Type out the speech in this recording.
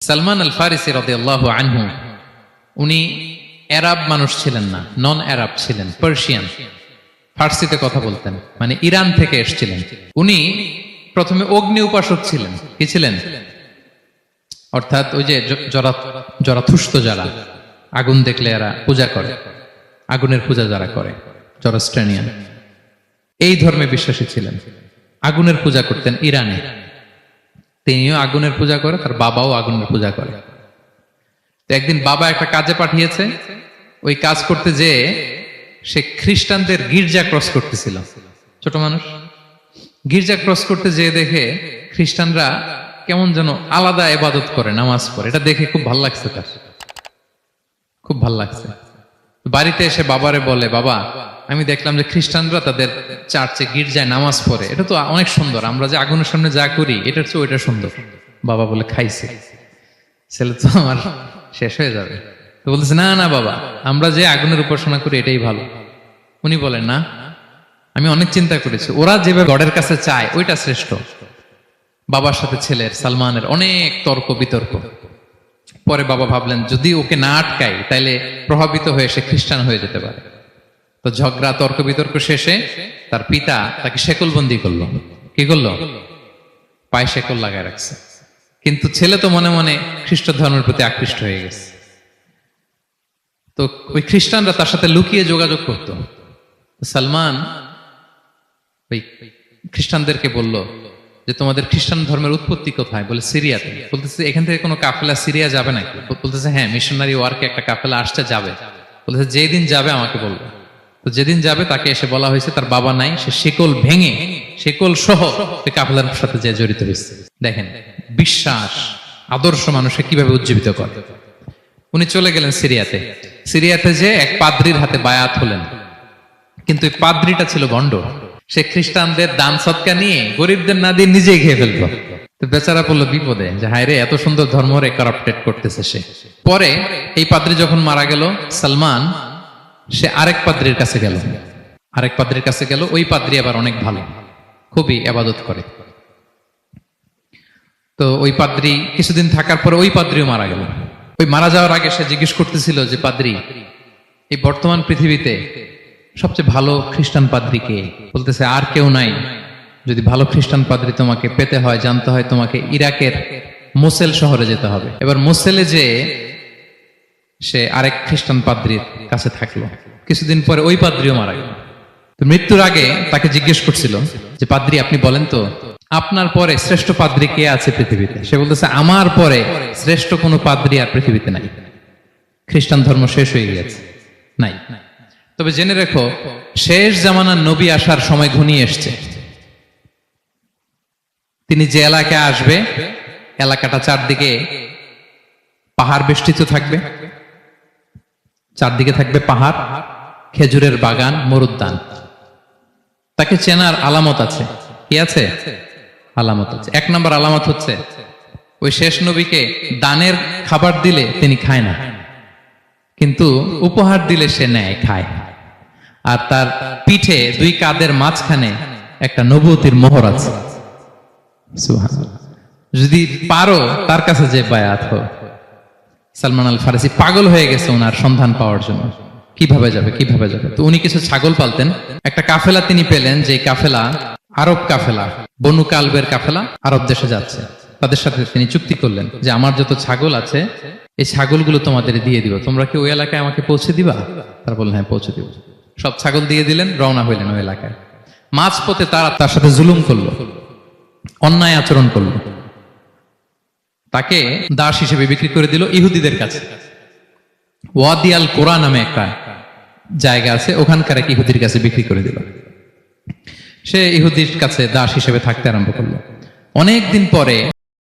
সালমান আল ফারিসি রাদিয়াল্লাহু আনহু উনি আরব মানুষ ছিলেন না, নন আরব ছিলেন, পার্সিয়ান, ফার্সিতে কথা বলতেন, মানে ইরান থেকে এসেছিলেন। উনি প্রথমে অগ্নি উপাসক ছিলেন। কি ছিলেন? অর্থাৎ ওই যে জরাথুস্ত যারা আগুন দেখলে এরা পূজা করে, আগুনের পূজা যারা করে, জরাস্ট্রেনিয়ান, এই ধর্মে বিশ্বাসী ছিলেন। আগুনের পূজা করতেন ইরানে। তিনিও আগুনের পূজা করে, তার বাবাও আগুনের পূজা করে। তো একদিন বাবা একটা কাজে পাঠিয়েছে, ওই কাজ করতে যেয়ে সে খ্রিস্টানদের গির্জা ক্রস করতেছিল। ছোট মানুষ গির্জা ক্রস করতে যেয়ে দেখে খ্রিস্টানরা কেমন যেন আলাদা ইবাদত করে, নামাজ পড়ে। এটা দেখে খুব ভালো লাগছে, তার খুব ভালো লাগছে। বাড়িতে এসে বাবারে বলে, বাবা আমি দেখলাম যে খ্রিস্টানরা তাদের চার্চে গির্জায় নামাজ পড়ে, এটা তো অনেক সুন্দর, আমরা যে আগুনের সামনে যা করি এটার চেয়ে ওইটা সুন্দর। বাবা বলে, খাইছে, ছেলে তো আমার শেষ হয়ে যাবে। তো বলতেছে, না না বাবা, আমরা যে আগুনের উপাসনা করি এটাই ভালো। উনি বলেন, না, আমি অনেক চিন্তা করেছি, ওরা যেভাবে গডের কাছে চায় ওইটা শ্রেষ্ঠ। বাবার সাথে ছেলের, সালমানের অনেক তর্ক বিতর্ক। পরে বাবা ভাবলেন, যদি ওকে না আটকাই তাইলে প্রভাবিত হয়ে সে খ্রিস্টান হয়ে যেতে পারে। তো ঝগড়া তর্ক বিতর্ক শেষে তার পিতা তাকে শেকলবন্দি করলো। কি করলো? পায়ে শেকল লাগায় রাখছে। কিন্তু ছেলে তো মনে মনে খ্রিস্ট ধর্মের প্রতি আকৃষ্ট হয়ে গেছে। তো ওই খ্রিস্টানরা তার সাথে লুকিয়ে যোগাযোগ করত। সালমান ওই খ্রিস্টানদেরকে বলল যে, তোমাদের খ্রিস্টান ধর্মের উৎপত্তি কোথায়? বলে, সিরিয়াতে। বলতেছে, এখান থেকে কোনো কাফেলা সিরিয়া যাবে নাকি? বলতেছে, হ্যাঁ, মিশনারি ওয়ার্কে একটা কাফেলা আসছে, যাবে। বলতেছে, যেদিন যাবে আমাকে বলবে। তো যেদিন যাবে তাকে এসে বলা হয়েছে তার বাবা নাই, সে শিকল ভেঙে, শিকল সহ ওই কাফেলার সাথে যে জড়িত হয়েছে। দেখেন বিশ্বাস, আদর্শ মানুষকে কিভাবে উজ্জীবিত করে। উনি চলে গেলেন সিরিয়াতে। সিরিয়াতে যে এক পাদ্রির হাতে বায়াত হলেন, কিন্তু এই পাদ্রিটা ছিল ভণ্ড। সে খ্রিস্টানদের দান সৎকা নিয়ে গরিবদের না দিয়ে নিজেই খেয়ে ফেলতো। তো বেচারা পড়লো বিপদে, যে হায় রে, এত সুন্দর ধর্ম রে কারাপ্টেড করতেছে সে। পরে এই পাদ্রি যখন মারা গেল, সালমান সে আরেক পাদ্রির কাছে গেল। আরেক পাদ্রির কাছে গেল। ওই পাদ্রি আবার অনেক ভালো, খুবই ইবাদত করে। তো ওই পাদ্রি কিছুদিন থাকার পরে ওই পাদ্রিও মারা গেল। ওই মারা যাওয়ার আগে সে জিজ্ঞেস করতেছিল যে, পাদ্রি, এই বর্তমান পৃথিবীতে সবচেয়ে ভালো খ্রিস্টান পাদ্রি কে? বলতেছে, আর কেউ নাই। যদি ভালো খ্রিস্টান পাদ্রি তোমাকে পেতে হয়, জানতে হয়, তোমাকে ইরাকের মোসেল শহরে যেতে হবে। এবার মোসেলে যে সে আরেক খ্রিস্টান পাদ্রির কাছে থাকলো। কিছুদিন পরে ওই পাদ্রিও মারা গেল। তো মৃত্যুর আগে তাকে জিজ্ঞেস করছিল যে, পাদ্রি আপনি বলেন তো, আপনার পরে শ্রেষ্ঠ পাদ্রি কে আছে পৃথিবীতে? সে বলতেছে, আমার পরে শ্রেষ্ঠ কোনো পাদ্রি আর পৃথিবীতে নাই। খ্রিস্টান ধর্ম শেষ হয়ে গেছে, নাই। তবে জেনে রেখো, শেষ জামানার নবী আসার সময় ঘনিয়ে এসছে। তিনি যে এলাকায় আসবে, এলাকাটা চারদিকে পাহাড় বেষ্টিত থাকবে। চারদিকে থাকবে পাহাড়, খেজুরের বাগান, মরুদ্যান। তাকে চেনার আলামত আছে। কি আছে? আলামত আছে। এক নম্বর আলামত হচ্ছে, ওই শেষ নবীকে দানের খাবার দিলে তিনি খায় না, কিন্তু উপহার দিলে সে নেয়, খায়। আর তার পিঠে দুই কাঁধের মাঝখানে একটা নবুয়তির মোহর আছে। সুবহানাল্লাহ। যদি পারো তার কাছে যে বায়াত হও। সালমান আল ফারিসি পাগল হয়ে গেছে ওনার সন্ধান পাওয়ার জন্য। কিভাবে যাবে, কিভাবে যাবে? তো উনি কিছু ছাগল পালতেন। একটা কাফেলা তিনি পেলেন, যে কাফেলা আরব কাফেলা, বনু কালবের কাফেলা, আরব দেশে যাচ্ছে। তাদের সাথে তিনি চুক্তি করলেন যে, আমার যত ছাগল আছে এই ছাগলগুলো তোমাদের দিয়ে দিব, তোমরা কি ওই এলাকায় আমাকে পৌঁছে দিবা? তারা বললেন, হ্যাঁ, পৌঁছে দিব। সব ছাগল দিয়ে দিলেন, রওনা হইলেন ওই এলাকায়। মাঝপথে তারা তার সাথে জুলুম করলো, অন্যায় আচরণ করলো। তাকে দাস হিসেবে বিক্রি করে দিল ইহুদিদের কাছে। ওয়াদি আল কোরা নামে একটা জায়গা আছে, ওখানকার এক ইহুদির কাছে বিক্রি করে দিল। সে ইহুদির কাছে দাস হিসেবে থাকতে আরম্ভ করলো। অনেকদিন পরে